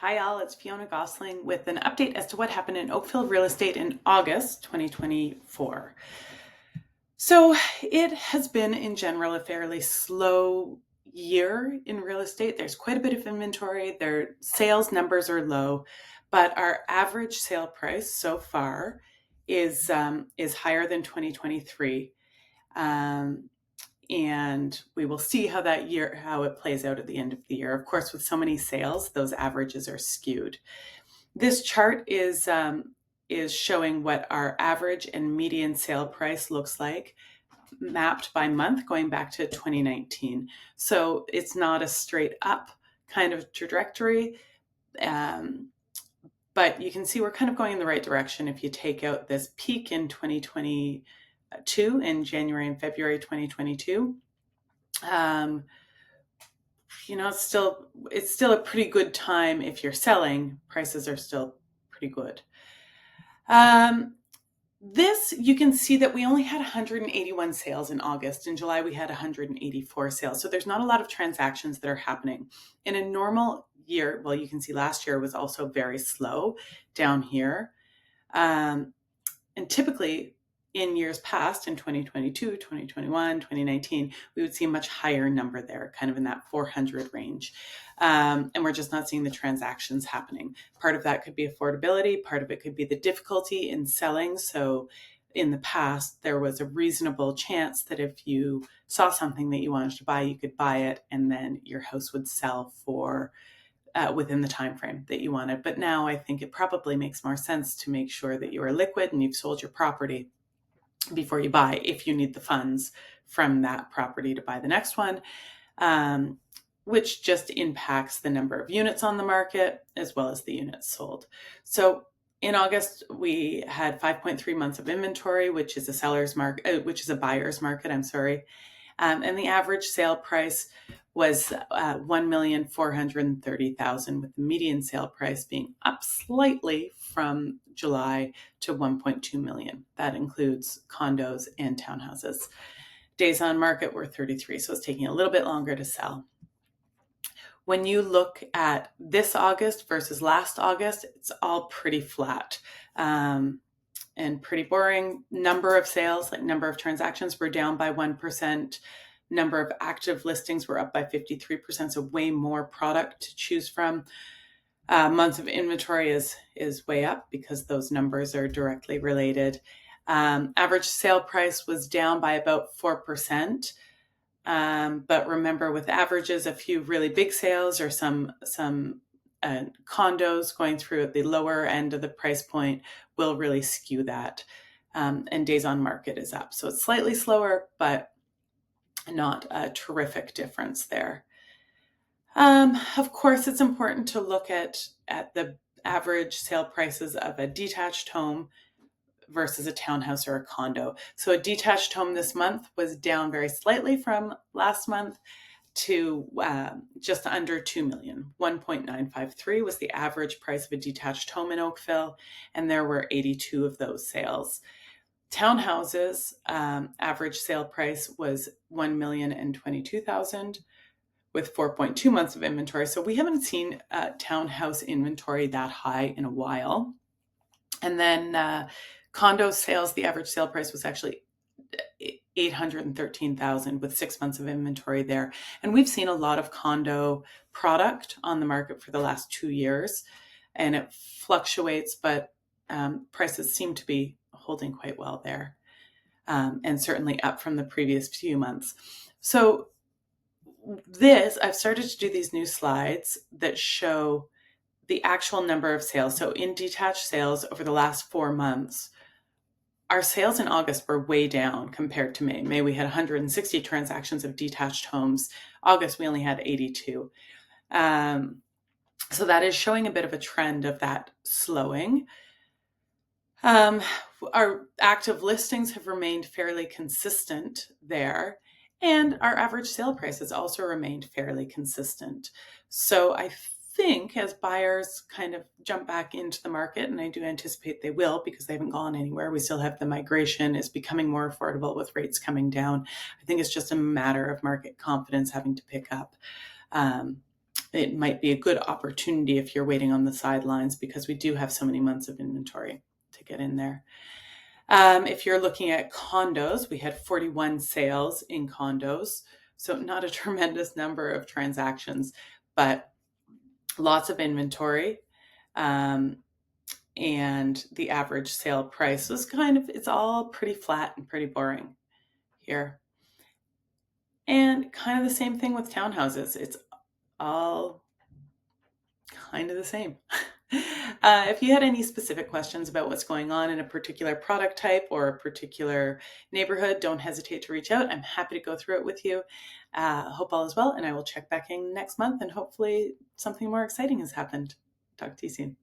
Hi all, it's Fionna Gossling with an update as to what happened in Oakville real estate in August 2024. So it has been in general a fairly slow year in real estate. There's quite a bit of inventory. Their sales numbers are low, but our average sale price so far is higher than 2023. Um, and we will see how it plays out at the end of the year. Of course, with so many sales, those averages are skewed. This chart is showing what our average and median sale price looks like, mapped by month going back to 2019. So it's not a straight up kind of trajectory, but you can see we're kind of going in the right direction if you take out this peak in 2022 in January and February 2022. It's still a pretty good time if you're selling. Prices are still pretty good. This, you can see that we only had 181 sales in August. In July, we had 184 sales. So there's not a lot of transactions that are happening. In a normal year, well, you can see last year was also very slow down here. And typically, in years past, in 2022, 2021, 2019, we would see a much higher number there, kind of in that 400 range. And we're just not seeing the transactions happening. Part of that could be affordability. Part of it could be the difficulty in selling. So in the past, there was a reasonable chance that if you saw something that you wanted to buy, you could buy it, and then your house would sell for within the time frame that you wanted. But now I think it probably makes more sense to make sure that you are liquid and you've sold your property before you buy, if you need the funds from that property to buy the next one, which just impacts the number of units on the market as well as the units sold. So in August, we had 5.3 months of inventory, which is a buyer's market, and the average sale price was $1,430,000, with the median sale price being up slightly from July to 1.2 million. That includes condos and townhouses. Days on market were 33, so it's taking a little bit longer to sell. When you look at this August versus last August, it's all pretty flat. And pretty boring. Number of sales, like number of transactions, were down by 1%. Number of active listings were up by 53%, so way more product to choose from. Months of inventory is way up because those numbers are directly related. Average sale price was down by about 4%. But remember, with averages, a few really big sales or some condos going through at the lower end of the price point will really skew that. And days on market is up. So it's slightly slower, but not a terrific difference there. Of course, it's important to look at the average sale prices of a detached home versus a townhouse or a condo. So a detached home this month was down very slightly from last month to just under 2 million. 1.953 was the average price of a detached home in Oakville, and there were 82 of those sales. Townhouses, average sale price was $1,022,000 with 4.2 months of inventory. So we haven't seen townhouse inventory that high in a while. And then condo sales, the average sale price was actually $813,000 with 6 months of inventory there. And we've seen a lot of condo product on the market for the last 2 years, and it fluctuates, but prices seem to be holding quite well there, and certainly up from the previous few months. So I've started to do these new slides that show the actual number of sales. So in detached sales over the last 4 months, our sales in August were way down compared to May. May we had 160 transactions of detached homes. August, we only had 82. So that is showing a bit of a trend of that slowing. Our active listings have remained fairly consistent there, and our average sale price has also remained fairly consistent. So I think as buyers kind of jump back into the market, and I do anticipate they will because they haven't gone anywhere, we still have the migration is becoming more affordable with rates coming down. I think it's just a matter of market confidence having to pick up. it might be a good opportunity if you're waiting on the sidelines, because we do have so many months of inventory to get in there. If you're looking at condos, we had 41 sales in condos. So not a tremendous number of transactions, but lots of inventory. And the average sale price was it's all pretty flat and pretty boring here. And kind of the same thing with townhouses. It's all kind of the same. If you had any specific questions about what's going on in a particular product type or a particular neighborhood, don't hesitate to reach out. I'm happy to go through it with you. Hope all is well, and I will check back in next month, and hopefully something more exciting has happened. Talk to you soon.